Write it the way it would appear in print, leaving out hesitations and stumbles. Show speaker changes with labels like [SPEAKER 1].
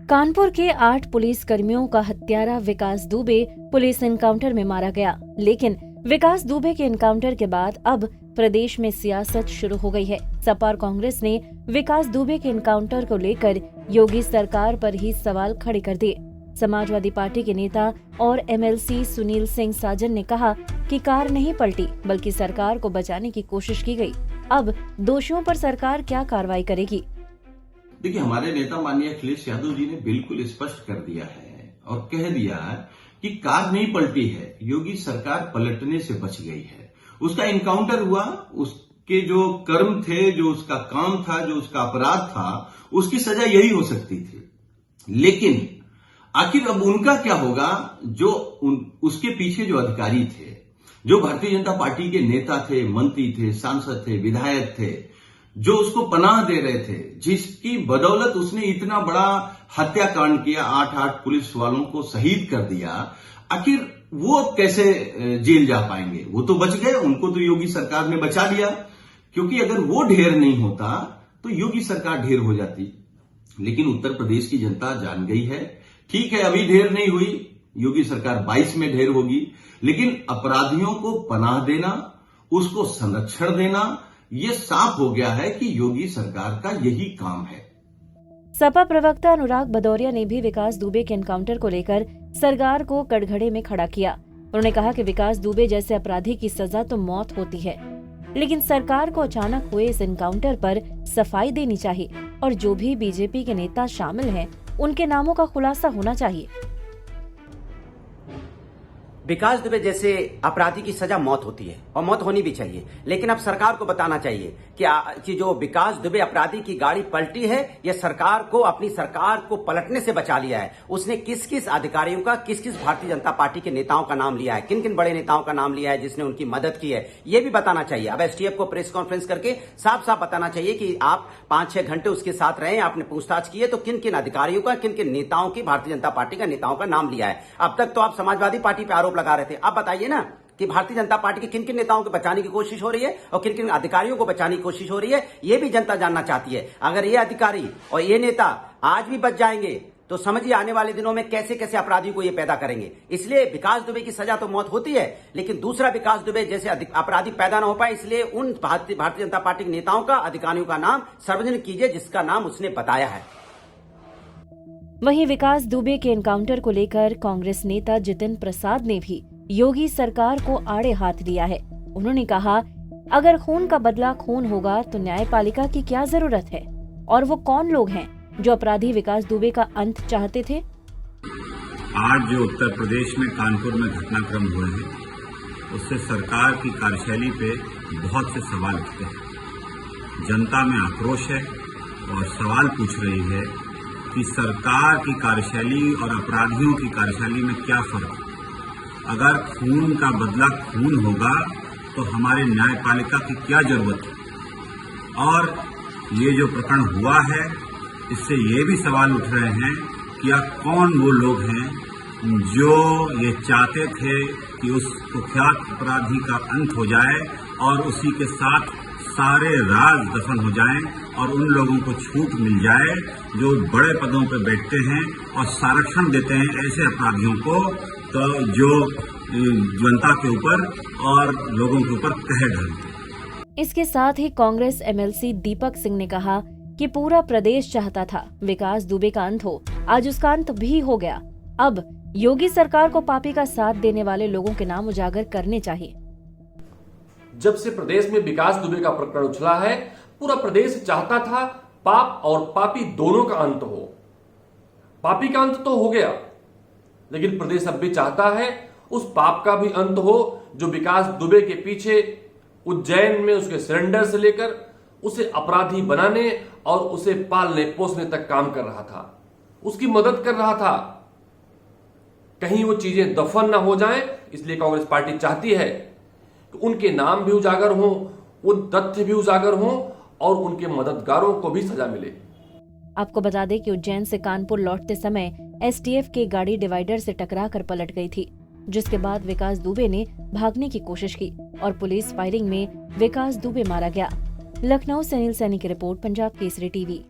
[SPEAKER 1] कानपुर के 8 पुलिस कर्मियों का हत्यारा विकास दुबे पुलिस एनकाउंटर में मारा गया। लेकिन विकास दुबे के एनकाउंटर के बाद अब प्रदेश में सियासत शुरू हो गई है। सपा और कांग्रेस ने विकास दुबे के एनकाउंटर को लेकर योगी सरकार पर ही सवाल खड़े कर दिए। समाजवादी पार्टी के नेता और एमएलसी सुनील सिंह साजन ने कहा कि कार नहीं पलटी बल्कि सरकार को बचाने की कोशिश की गई। अब दोषियों पर सरकार क्या कार्रवाई करेगी?
[SPEAKER 2] देखिए, हमारे नेता माननीय अखिलेश यादव जी ने बिल्कुल स्पष्ट कर दिया है और कह दिया है कि कार नहीं पलटी है, योगी सरकार पलटने से बच गई है। उसका इनकाउंटर हुआ, उसके जो कर्म थे, जो उसका काम था, जो उसका अपराध था, उसकी सजा यही हो सकती थी। लेकिन आखिर अब उनका क्या होगा? जो उसके पीछे जो अधिकारी थे, जो भारतीय जनता पार्टी के नेता थे, मंत्री थे, सांसद थे, विधायक थे, जो उसको पनाह दे रहे थे, जिसकी बदौलत उसने इतना बड़ा हत्याकांड किया, 8 पुलिस वालों को शहीद कर दिया, आखिर वो कैसे जेल जा पाएंगे? वो तो बच गए, उनको तो योगी सरकार ने बचा लिया, क्योंकि अगर वो ढेर नहीं होता तो योगी सरकार ढेर हो जाती। लेकिन उत्तर प्रदेश की जनता जान गई है, ठीक है अभी ढेर नहीं हुई, योगी सरकार 22 में ढेर होगी, लेकिन अपराधियों को पनाह देना, उसको संरक्षण देना, ये साफ हो गया है कि योगी सरकार का यही काम है।
[SPEAKER 1] सपा प्रवक्ता अनुराग भदौरिया ने भी विकास दुबे के एनकाउंटर को लेकर सरकार को कटघरे में खड़ा किया। उन्होंने कहा कि विकास दुबे जैसे अपराधी की सजा तो मौत होती है, लेकिन सरकार को अचानक हुए इस एनकाउंटर पर सफाई देनी चाहिए और जो भी बीजेपी के नेता शामिल हैं, उनके नामों का खुलासा होना चाहिए।
[SPEAKER 3] विकास दुबे जैसे अपराधी की सजा मौत होती है और मौत होनी भी चाहिए, लेकिन अब सरकार को बताना चाहिए कि जो विकास दुबे अपराधी की गाड़ी पलटी है, यह सरकार को अपनी सरकार को पलटने से बचा लिया है। उसने किस किस अधिकारियों का, किस किस भारतीय जनता पार्टी के नेताओं का नाम लिया है, किन किन बड़े नेताओं का नाम लिया है जिसने उनकी मदद की है, यह भी बताना चाहिए। अब एसटीएफ को प्रेस कॉन्फ्रेंस करके साफ साफ बताना चाहिए कि आप 5-6 घंटे उसके साथ रहे, आपने पूछताछ की है, तो किन किन अधिकारियों का, किन किन नेताओं की, भारतीय जनता पार्टी का नेताओं का नाम लिया है। अब तक तो आप समाजवादी पार्टी पर आरोप लगा रहे थे, अब बताइए ना कि भारतीय जनता पार्टी के किन किन नेताओं को बचाने की कोशिश हो रही है और किन किन अधिकारियों को बचाने की कोशिश हो रही है, यह भी जनता जानना चाहती है। अगर ये अधिकारी और ये नेता आज भी बच जाएंगे तो समझिए आने वाले दिनों में कैसे कैसे अपराधियों को ये पैदा करेंगे। इसलिए विकास दुबे की सजा तो मौत होती है, लेकिन दूसरा विकास दुबे जैसे अपराधी पैदा न हो पाए, इसलिए उन भारतीय जनता पार्टी के नेताओं का, अधिकारियों का नाम सार्वजनिक कीजिए जिसका नाम उसने बताया है।
[SPEAKER 1] वहीं विकास दुबे के एनकाउंटर को लेकर कांग्रेस नेता जितिन प्रसाद ने भी योगी सरकार को आड़े हाथ लिया है। उन्होंने कहा, अगर खून का बदला खून होगा तो न्यायपालिका की क्या जरूरत है, और वो कौन लोग हैं जो अपराधी विकास दुबे का अंत चाहते थे?
[SPEAKER 4] आज जो उत्तर प्रदेश में कानपुर में घटनाक्रम हुए हैं, उससे सरकार की कार्यशैली पे बहुत से सवाल उठते हैं। जनता में आक्रोश है और सवाल पूछ रही है कि सरकार की कार्यशैली और अपराधियों की कार्यशैली में क्या फर्क है। अगर खून का बदला खून होगा तो हमारे न्यायपालिका की क्या जरूरत है? और ये जो प्रकरण हुआ है, इससे ये भी सवाल उठ रहे हैं कि कौन वो लोग हैं जो ये चाहते थे कि उस कुख्यात अपराधी का अंत हो जाए और उसी के साथ सारे राज दफन हो जाएं और उन लोगों को छूट मिल जाए जो बड़े पदों पर बैठते हैं और संरक्षण देते हैं ऐसे अपराधियों को, तो जो जनता के ऊपर और लोगों के ऊपर कहर ढालते हैं।
[SPEAKER 1] इसके साथ ही कांग्रेस एमएलसी दीपक सिंह ने कहा कि पूरा प्रदेश चाहता था विकास दुबे का अंत हो, आज उसका अंत भी हो गया। अब योगी सरकार को पापी का साथ देने वाले लोगों के नाम उजागर करने चाहिए।
[SPEAKER 5] जब से प्रदेश में विकास दुबे का प्रकरण उछला है, पूरा प्रदेश चाहता था पाप और पापी दोनों का अंत हो। पापी का अंत तो हो गया, लेकिन प्रदेश अब भी चाहता है उस पाप का भी अंत हो जो विकास दुबे के पीछे उज्जैन में उसके सिलेंडर से लेकर उसे अपराधी बनाने और उसे पालने पोसने तक काम कर रहा था, उसकी मदद कर रहा था। कहीं वो चीजें दफन ना हो जाएं, इसलिए कांग्रेस पार्टी चाहती है कि उनके नाम भी उजागर हों, उन तथ्य भी उजागर हों और उनके मददगारों को भी सजा मिले।
[SPEAKER 1] आपको बता दें कि उज्जैन से कानपुर लौटते समय एसटीएफ की गाड़ी डिवाइडर से टकराकर पलट गई थी, जिसके बाद विकास दुबे ने भागने की कोशिश की और पुलिस फायरिंग में विकास दुबे मारा गया। लखनऊ से अनिल सैनी की रिपोर्ट, पंजाब केसरी टीवी।